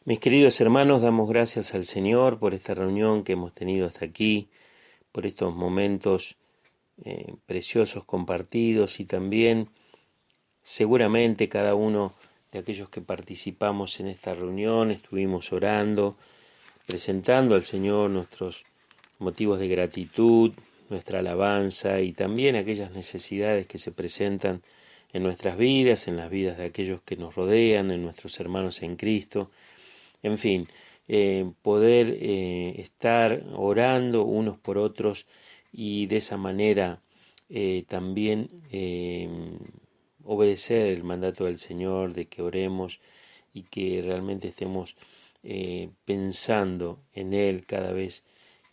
Mis queridos hermanos, damos gracias al Señor por esta reunión que hemos tenido hasta aquí, por estos momentos preciosos compartidos y también seguramente cada uno de aquellos que participamos en esta reunión estuvimos orando, presentando al Señor nuestros motivos de gratitud, nuestra alabanza y también aquellas necesidades que se presentan en nuestras vidas, en las vidas de aquellos que nos rodean, en nuestros hermanos en Cristo. En fin, poder estar orando unos por otros y de esa manera también obedecer el mandato del Señor de que oremos y que realmente estemos pensando en Él cada vez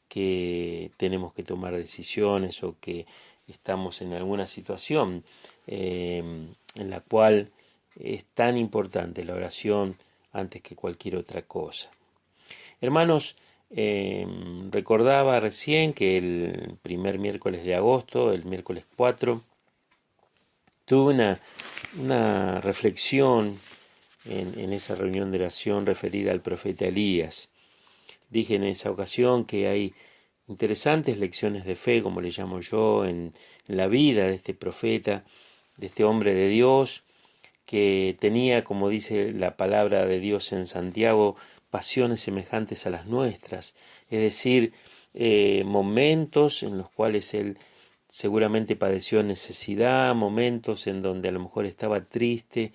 que tenemos que tomar decisiones o que estamos en alguna situación en la cual es tan importante la oración antes que cualquier otra cosa. Hermanos, recordaba recién que el primer miércoles de agosto, el miércoles 4, tuve una reflexión en esa reunión de oración referida al profeta Elías. Dije en esa ocasión que hay interesantes lecciones de fe, como le llamo yo, en la vida de este profeta, de este hombre de Dios, que tenía, como dice la palabra de Dios en Santiago, pasiones semejantes a las nuestras, es decir, momentos en los cuales él seguramente padeció necesidad, momentos en donde a lo mejor estaba triste,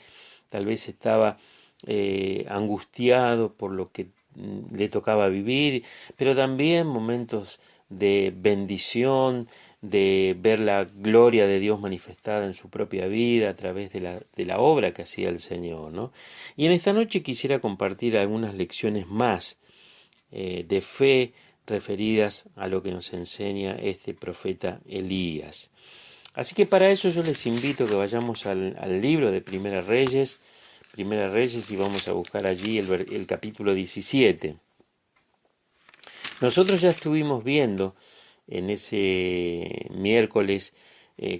tal vez estaba angustiado por lo que le tocaba vivir, pero también momentos de bendición, de ver la gloria de Dios manifestada en su propia vida a través de la obra que hacía el Señor, ¿no? Y en esta noche quisiera compartir algunas lecciones más de fe referidas a lo que nos enseña este profeta Elías. Así que para eso yo les invito a que vayamos al libro de Primera Reyes, y vamos a buscar allí el capítulo 17. Nosotros ya estuvimos viendo en ese miércoles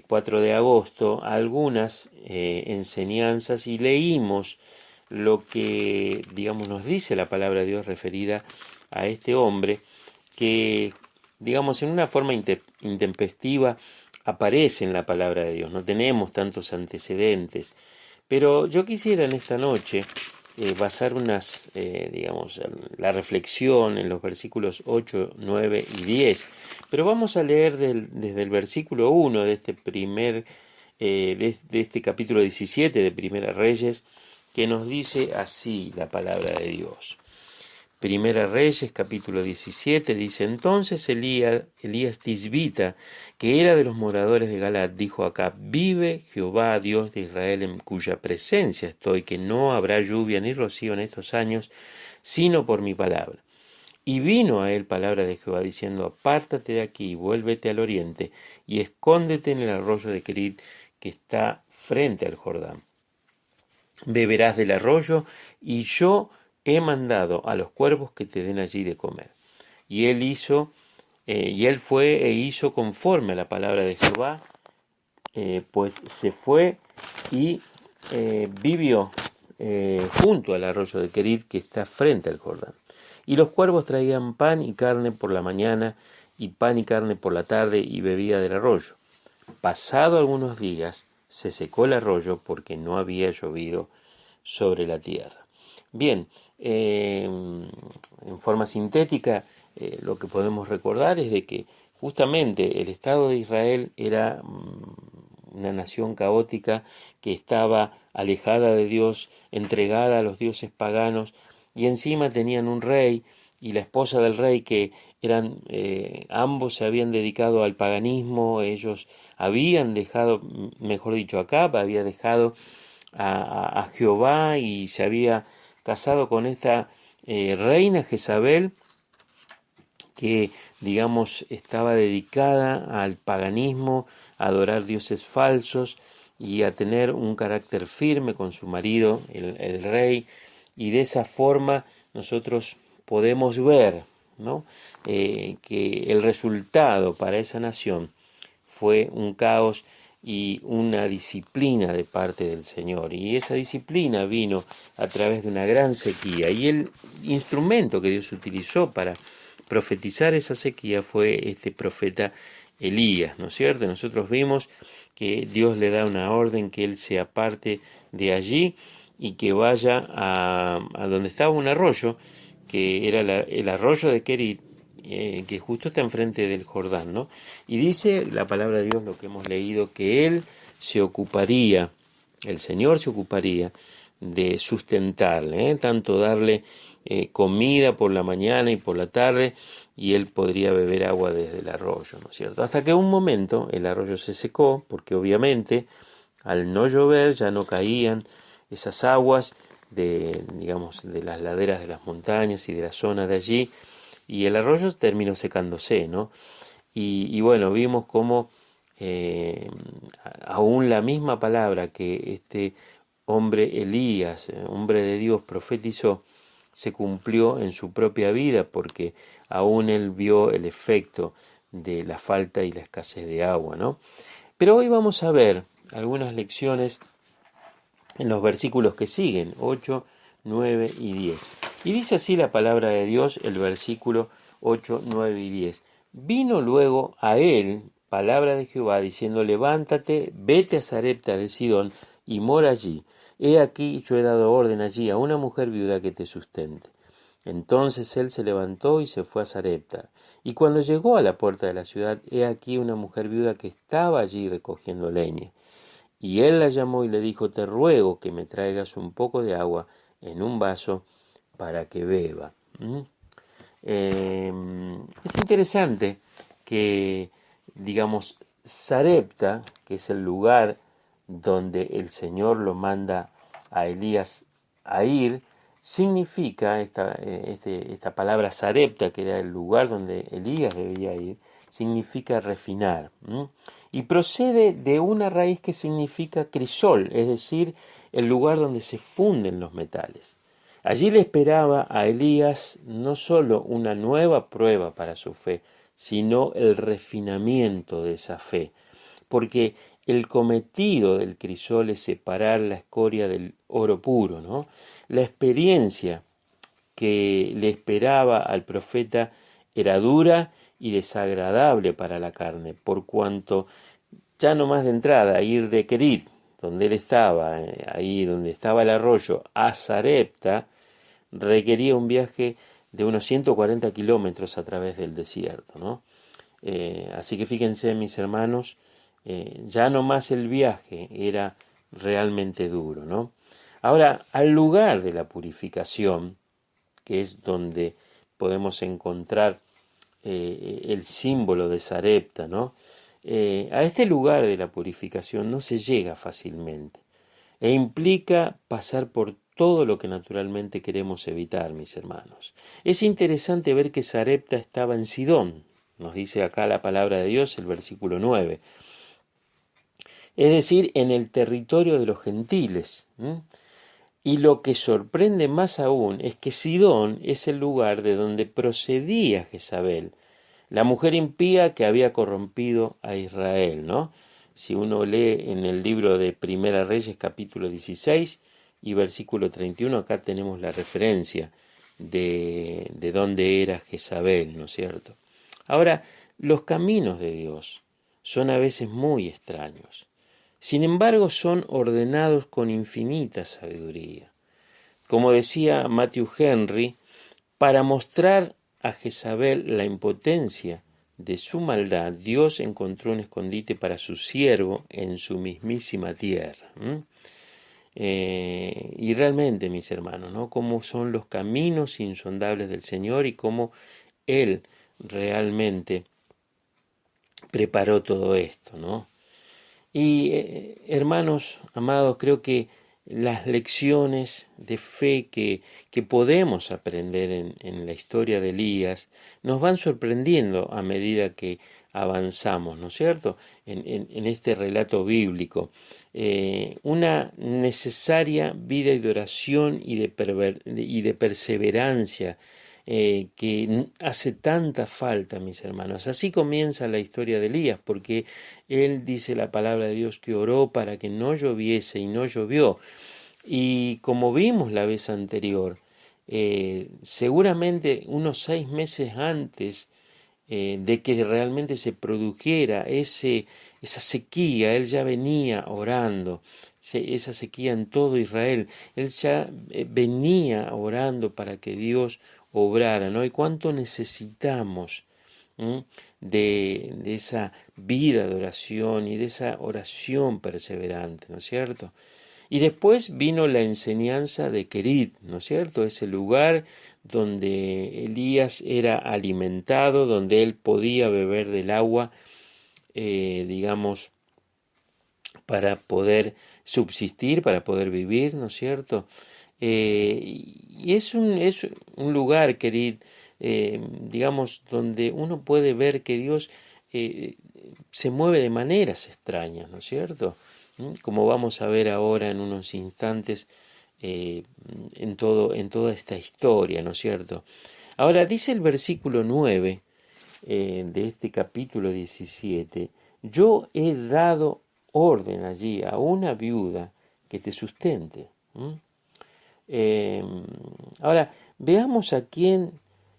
4 de agosto algunas enseñanzas y leímos lo que, digamos, nos dice la palabra de Dios referida a este hombre que, digamos, en una forma intempestiva aparece en la palabra de Dios. No tenemos tantos antecedentes, pero yo quisiera en esta noche basar digamos, la reflexión en los versículos 8, 9 y 10. Pero vamos a leer desde el versículo 1 de este de este capítulo 17 de Primera Reyes, que nos dice así la palabra de Dios. Primera Reyes, capítulo 17, dice: Entonces Elías Tisbita, que era de los moradores de Galaad, dijo acá: Vive Jehová, Dios de Israel, en cuya presencia estoy, que no habrá lluvia ni rocío en estos años, sino por mi palabra. Y vino a él palabra de Jehová, diciendo: Apártate de aquí, vuélvete al oriente, y escóndete en el arroyo de Kerit, que está frente al Jordán. Beberás del arroyo, y yo he mandado a los cuervos que te den allí de comer. Y él fue e hizo conforme a la palabra de Jehová, pues se fue y vivió junto al arroyo de Kerit, que está frente al Jordán. Y los cuervos traían pan y carne por la mañana, y pan y carne por la tarde, y bebía del arroyo. Pasado algunos días, se secó el arroyo porque no había llovido sobre la tierra. Bien, en forma sintética, lo que podemos recordar es de que justamente el Estado de Israel era una nación caótica que estaba alejada de Dios, entregada a los dioses paganos, y encima tenían un rey y la esposa del rey que eran ambos se habían dedicado al paganismo. Ellos habían dejado, mejor dicho, Acab había dejado a Jehová y se había casado con esta reina Jezabel, que, digamos, estaba dedicada al paganismo, a adorar dioses falsos y a tener un carácter firme con su marido, el rey, y de esa forma nosotros podemos ver, ¿no?, que el resultado para esa nación fue un caos y una disciplina de parte del Señor. Y esa disciplina vino a través de una gran sequía. Y el instrumento que Dios utilizó para profetizar esa sequía fue este profeta Elías, ¿no es cierto? Nosotros vimos que Dios le da una orden que él se aparte de allí y que vaya a donde estaba un arroyo, que era el arroyo de Querit, que justo está enfrente del Jordán, ¿no? Y dice la palabra de Dios, lo que hemos leído, que él se ocuparía, el Señor se ocuparía de sustentarle, tanto darle comida por la mañana y por la tarde, y él podría beber agua desde el arroyo, ¿no es cierto? Hasta que un momento el arroyo se secó, porque obviamente al no llover ya no caían esas aguas de, digamos, de las laderas de las montañas y de la zona de allí, y el arroyo terminó secándose, ¿no? Y bueno, vimos cómo aún la misma palabra que este hombre Elías, hombre de Dios, profetizó, se cumplió en su propia vida, porque aún él vio el efecto de la falta y la escasez de agua, ¿no? Pero hoy vamos a ver algunas lecciones en los versículos que siguen, 8, 9 y 10. Y dice así la palabra de Dios, el versículo 8, 9 y 10. Vino luego a él palabra de Jehová, diciendo, levántate, vete a Sarepta de Sidón y mora allí. He aquí yo he dado orden allí a una mujer viuda que te sustente. Entonces él se levantó y se fue a Sarepta. Y cuando llegó a la puerta de la ciudad, he aquí una mujer viuda que estaba allí recogiendo leña. Y él la llamó y le dijo, te ruego que me traigas un poco de agua en un vaso para que beba. Es interesante que, digamos, Sarepta, que es el lugar donde el Señor lo manda a Elías a ir, significa, esta palabra Sarepta, que era el lugar donde Elías debía ir, significa refinar. Y procede de una raíz que significa crisol, es decir, el lugar donde se funden los metales. Allí le esperaba a Elías no sólo una nueva prueba para su fe, sino el refinamiento de esa fe, porque el cometido del crisol es separar la escoria del oro puro, ¿no? La experiencia que le esperaba al profeta era dura y desagradable para la carne, por cuanto ya no más de entrada ir de Querit, donde él estaba, ahí donde estaba el arroyo, a Sarepta, requería un viaje de unos 140 kilómetros a través del desierto, ¿no? Así que fíjense, mis hermanos, ya no más el viaje era realmente duro, ¿no? Ahora, al lugar de la purificación, que es donde podemos encontrar el símbolo de Sarepta, ¿no? A este lugar de la purificación no se llega fácilmente e implica pasar por todo lo que naturalmente queremos evitar, mis hermanos. Es interesante ver que Sarepta estaba en Sidón, nos dice acá la palabra de Dios, el versículo 9, es decir, en el territorio de los gentiles. Y lo que sorprende más aún es que Sidón es el lugar de donde procedía Jezabel, la mujer impía que había corrompido a Israel, ¿no? Si uno lee en el libro de Primera Reyes capítulo 16 y versículo 31, acá tenemos la referencia de dónde era Jezabel, ¿no es cierto? Ahora, los caminos de Dios son a veces muy extraños. Sin embargo, son ordenados con infinita sabiduría. Como decía Matthew Henry, para mostrar a Jezabel la impotencia de su maldad, Dios encontró un escondite para su siervo en su mismísima tierra. Y realmente, mis hermanos, ¿no? Cómo son los caminos insondables del Señor y cómo Él realmente preparó todo esto, ¿no? Y hermanos amados, creo que las lecciones de fe que podemos aprender en la historia de Elías nos van sorprendiendo a medida que avanzamos, ¿no es cierto?, en este relato bíblico. Una necesaria vida de oración y de perseverancia que hace tanta falta, mis hermanos. Así comienza la historia de Elías, porque él dice la palabra de Dios que oró para que no lloviese y no llovió. Y como vimos la vez anterior, seguramente unos 6 meses antes de que realmente se produjera esa sequía, él ya venía orando, esa sequía en todo Israel, él ya venía orando para que Dios obrara, ¿no? Y cuánto necesitamos de esa vida de oración y de esa oración perseverante, ¿no es cierto? Y después vino la enseñanza de Querit, ¿no es cierto? Ese lugar donde Elías era alimentado, donde él podía beber del agua, digamos, para poder subsistir, para poder vivir, ¿no es cierto? Y es un lugar, Querit, digamos, donde uno puede ver que Dios se mueve de maneras extrañas, ¿no es cierto? Como vamos a ver ahora en unos instantes en toda esta historia, ¿no es cierto? Ahora dice el versículo 9 de este capítulo 17, yo he dado orden allí a una viuda que te sustente. Ahora, veamos a quién,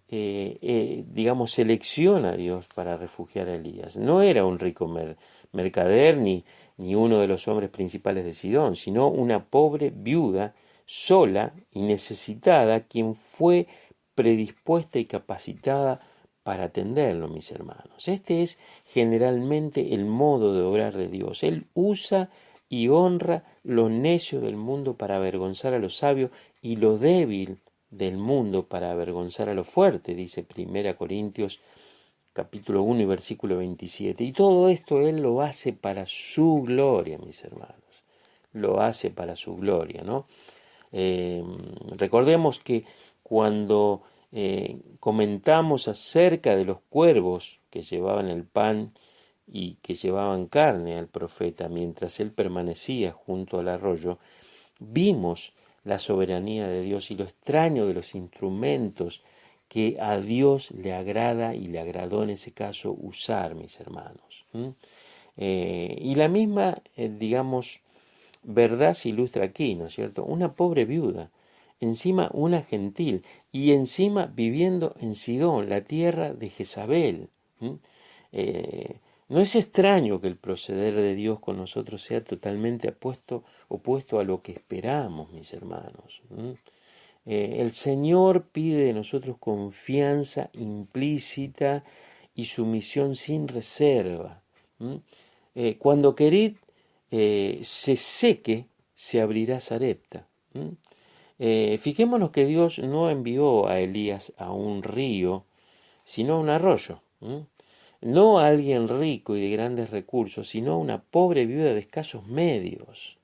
digamos, selecciona a Dios para refugiar a Elías. No era un rico mercader ni uno de los hombres principales de Sidón, sino una pobre viuda sola y necesitada, quien fue predispuesta y capacitada para atenderlo, mis hermanos. Este es generalmente el modo de obrar de Dios. Él usa y honra lo necio del mundo para avergonzar a los sabios y lo débil del mundo para avergonzar a lo fuerte, dice 1 Corintios capítulo 1 y versículo 27. Y todo esto Él lo hace para su gloria, mis hermanos. Lo hace para su gloria, ¿no? Recordemos que cuando comentamos acerca de los cuervos que llevaban el pan y que llevaban carne al profeta mientras él permanecía junto al arroyo, vimos la soberanía de Dios y lo extraño de los instrumentos que a Dios le agrada y le agradó en ese caso usar, mis hermanos. Y la misma, digamos, verdad se ilustra aquí, ¿no es cierto? Una pobre viuda, encima una gentil, y encima viviendo en Sidón, la tierra de Jezabel. No es extraño que el proceder de Dios con nosotros sea totalmente opuesto a lo que esperamos, mis hermanos. El Señor pide de nosotros confianza implícita y sumisión sin reserva. Cuando Querit se seque, se abrirá Sarepta. Fijémonos que Dios no envió a Elías a un río, sino a un arroyo. No a alguien rico y de grandes recursos, sino a una pobre viuda de escasos medios.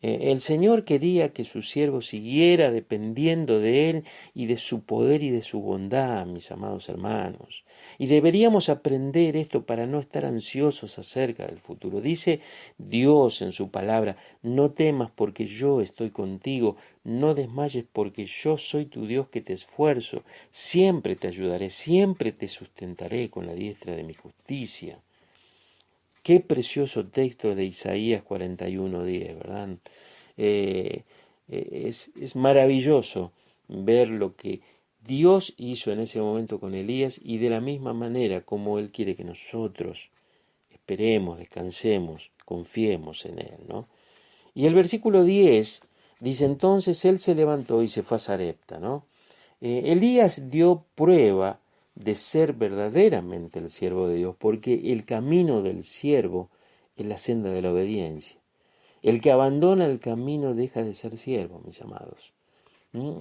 El Señor quería que su siervo siguiera dependiendo de Él y de su poder y de su bondad, mis amados hermanos. Y deberíamos aprender esto para no estar ansiosos acerca del futuro. Dice Dios en su palabra, no temas porque yo estoy contigo, no desmayes porque yo soy tu Dios que te esfuerzo, siempre te ayudaré, siempre te sustentaré con la diestra de mi justicia. Qué precioso texto de Isaías 41:10, ¿verdad? Es maravilloso ver lo que Dios hizo en ese momento con Elías y de la misma manera como Él quiere que nosotros esperemos, descansemos, confiemos en Él, ¿no? Y el versículo 10 dice, entonces Él se levantó y se fue a Sarepta, ¿no? Elías dio prueba de ser verdaderamente el siervo de Dios, porque el camino del siervo es la senda de la obediencia. El que abandona el camino deja de ser siervo, mis amados.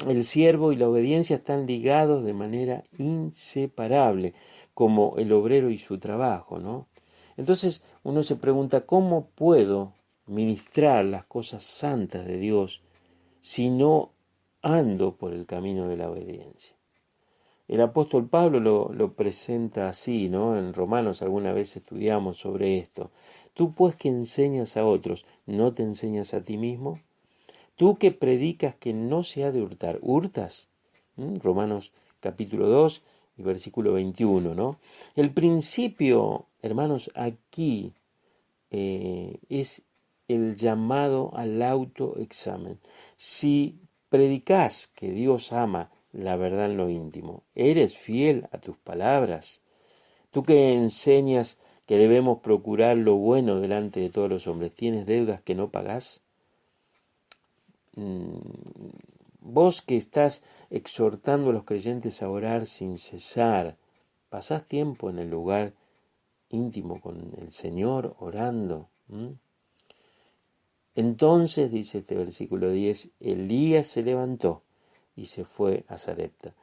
El siervo y la obediencia están ligados de manera inseparable, como el obrero y su trabajo, ¿no? Entonces uno se pregunta, ¿cómo puedo ministrar las cosas santas de Dios si no ando por el camino de la obediencia? El apóstol Pablo lo presenta así, ¿no? En Romanos alguna vez estudiamos sobre esto. Tú pues que enseñas a otros, ¿no te enseñas a ti mismo? Tú que predicas que no se ha de hurtar, ¿hurtas? Romanos capítulo 2 y versículo 21, ¿no? El principio, hermanos, aquí es el llamado al autoexamen. Si predicas que Dios ama la verdad en lo íntimo, ¿eres fiel a tus palabras? Tú que enseñas que debemos procurar lo bueno delante de todos los hombres, ¿tienes deudas que no pagás? Vos que estás exhortando a los creyentes a orar sin cesar, ¿pasás tiempo en el lugar íntimo con el Señor orando? Entonces, dice este versículo 10, Elías se levantó y se fue a Sarepta.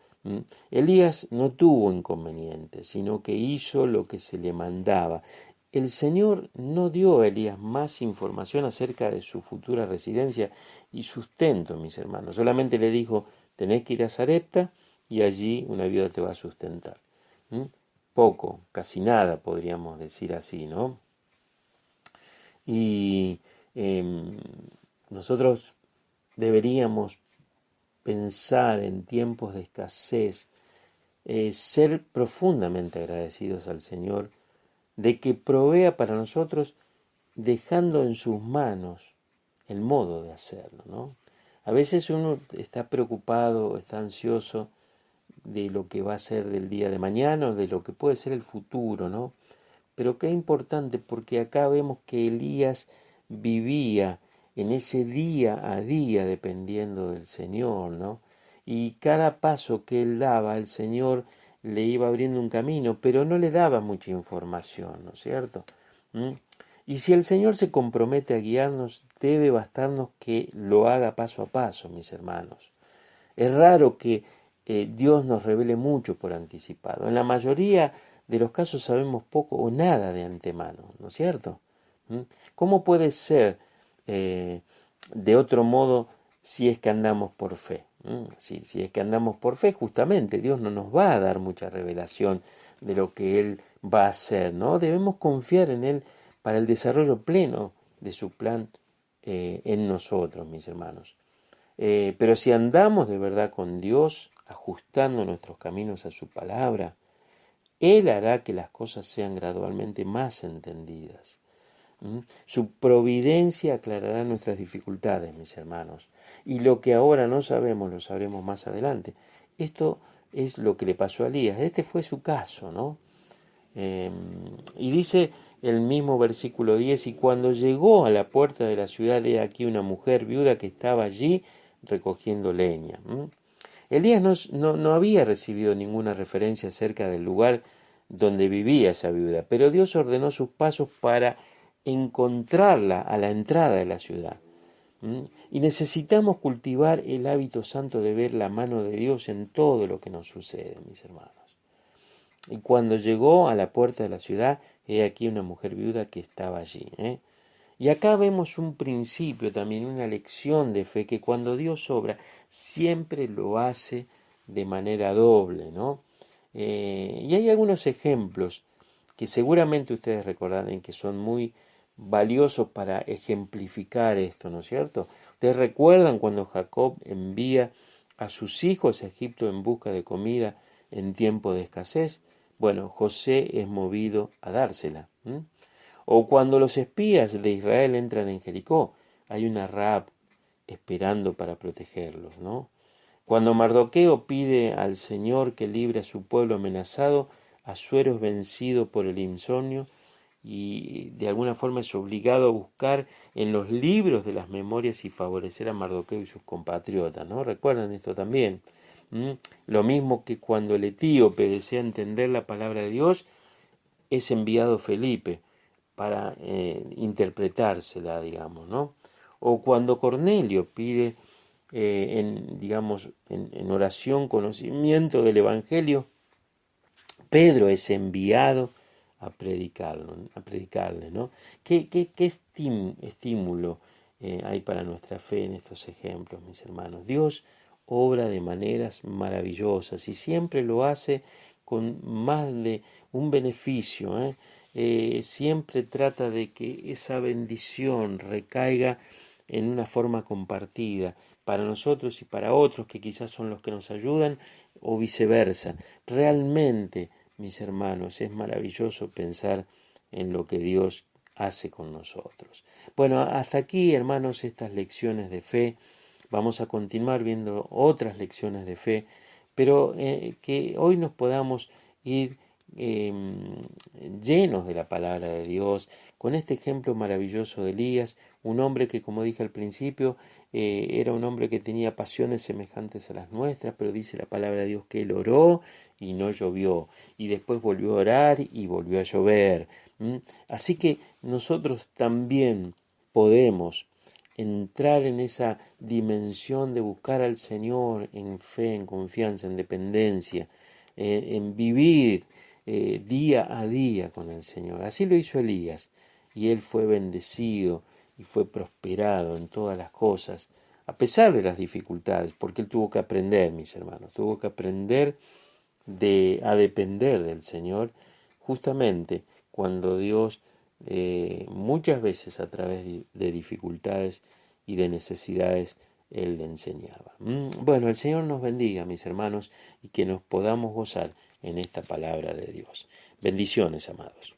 Elías no tuvo inconveniente, sino que hizo lo que se le mandaba. El Señor no dio a Elías más información acerca de su futura residencia y sustento, mis hermanos. Solamente le dijo, tenés que ir a Sarepta y allí una viuda te va a sustentar. Poco, casi nada, podríamos decir así, ¿no? Y nosotros deberíamos pensar en tiempos de escasez, ser profundamente agradecidos al Señor de que provea para nosotros dejando en sus manos el modo de hacerlo, ¿no? A veces uno está preocupado, está ansioso de lo que va a ser del día de mañana o de lo que puede ser el futuro, ¿no? Pero qué importante, porque acá vemos que Elías vivía en ese día a día dependiendo del Señor, ¿no? Y cada paso que él daba, el Señor le iba abriendo un camino, pero no le daba mucha información, ¿no es cierto? Y si el Señor se compromete a guiarnos, debe bastarnos que lo haga paso a paso, mis hermanos. Es raro que Dios nos revele mucho por anticipado. En la mayoría de los casos sabemos poco o nada de antemano, ¿no es cierto? ¿Cómo puede ser de otro modo si es que andamos por fe? Si es que andamos por fe, justamente Dios no nos va a dar mucha revelación de lo que Él va a hacer, ¿no? Debemos confiar en Él para el desarrollo pleno de su plan en nosotros, mis hermanos. Pero si andamos de verdad con Dios, ajustando nuestros caminos a su palabra, Él hará que las cosas sean gradualmente más entendidas. Su providencia aclarará nuestras dificultades, mis hermanos. Y lo que ahora no sabemos, lo sabremos más adelante. Esto es lo que le pasó a Elías. Este fue su caso, ¿no? Y dice el mismo versículo 10, y cuando llegó a la puerta de la ciudad, he aquí una mujer viuda que estaba allí recogiendo leña. Elías no había recibido ninguna referencia acerca del lugar donde vivía esa viuda, pero Dios ordenó sus pasos para encontrarla a la entrada de la ciudad. Y necesitamos cultivar el hábito santo de ver la mano de Dios en todo lo que nos sucede, mis hermanos. Y cuando llegó a la puerta de la ciudad, he aquí una mujer viuda que estaba allí. Y acá vemos un principio también, una lección de fe, que cuando Dios obra, siempre lo hace de manera doble, ¿no? Y hay algunos ejemplos que seguramente ustedes recordarán que son muy valiosos para ejemplificar esto, ¿no es cierto? Ustedes recuerdan cuando Jacob envía a sus hijos a Egipto en busca de comida en tiempo de escasez. Bueno, José es movido a dársela. O cuando los espías de Israel entran en Jericó, hay una Rahab esperando para protegerlos, ¿no? Cuando Mardoqueo pide al Señor que libre a su pueblo amenazado, Asuero es vencido por el insomnio y de alguna forma es obligado a buscar en los libros de las memorias y favorecer a Mardoqueo y sus compatriotas, ¿no? ¿Recuerdan esto también? Lo mismo que cuando el etíope desea entender la palabra de Dios, es enviado Felipe para interpretársela, digamos, ¿no? O cuando Cornelio pide en oración conocimiento del Evangelio, Pedro es enviado a predicarle, ¿no? ¿Qué estímulo hay para nuestra fe en estos ejemplos, mis hermanos? Dios obra de maneras maravillosas y siempre lo hace con más de un beneficio, siempre trata de que esa bendición recaiga en una forma compartida, para nosotros y para otros que quizás son los que nos ayudan, o viceversa. Realmente, mis hermanos, es maravilloso pensar en lo que Dios hace con nosotros. Bueno, hasta aquí, hermanos, estas lecciones de fe. Vamos a continuar viendo otras lecciones de fe, pero que hoy nos podamos ir llenos de la palabra de Dios, con este ejemplo maravilloso de Elías, un hombre que, como dije al principio, era un hombre que tenía pasiones semejantes a las nuestras, pero dice la palabra de Dios que él oró y no llovió, y después volvió a orar y volvió a llover. Así que nosotros también podemos entrar en esa dimensión de buscar al Señor en fe, en confianza, en dependencia, en vivir día a día con el Señor. Así lo hizo Elías, y él fue bendecido y fue prosperado en todas las cosas, a pesar de las dificultades, porque él tuvo que aprender, mis hermanos, tuvo que aprender a depender del Señor, justamente cuando Dios muchas veces a través de dificultades y de necesidades Él le enseñaba. Bueno, el Señor nos bendiga, mis hermanos, y que nos podamos gozar en esta palabra de Dios. Bendiciones, amados.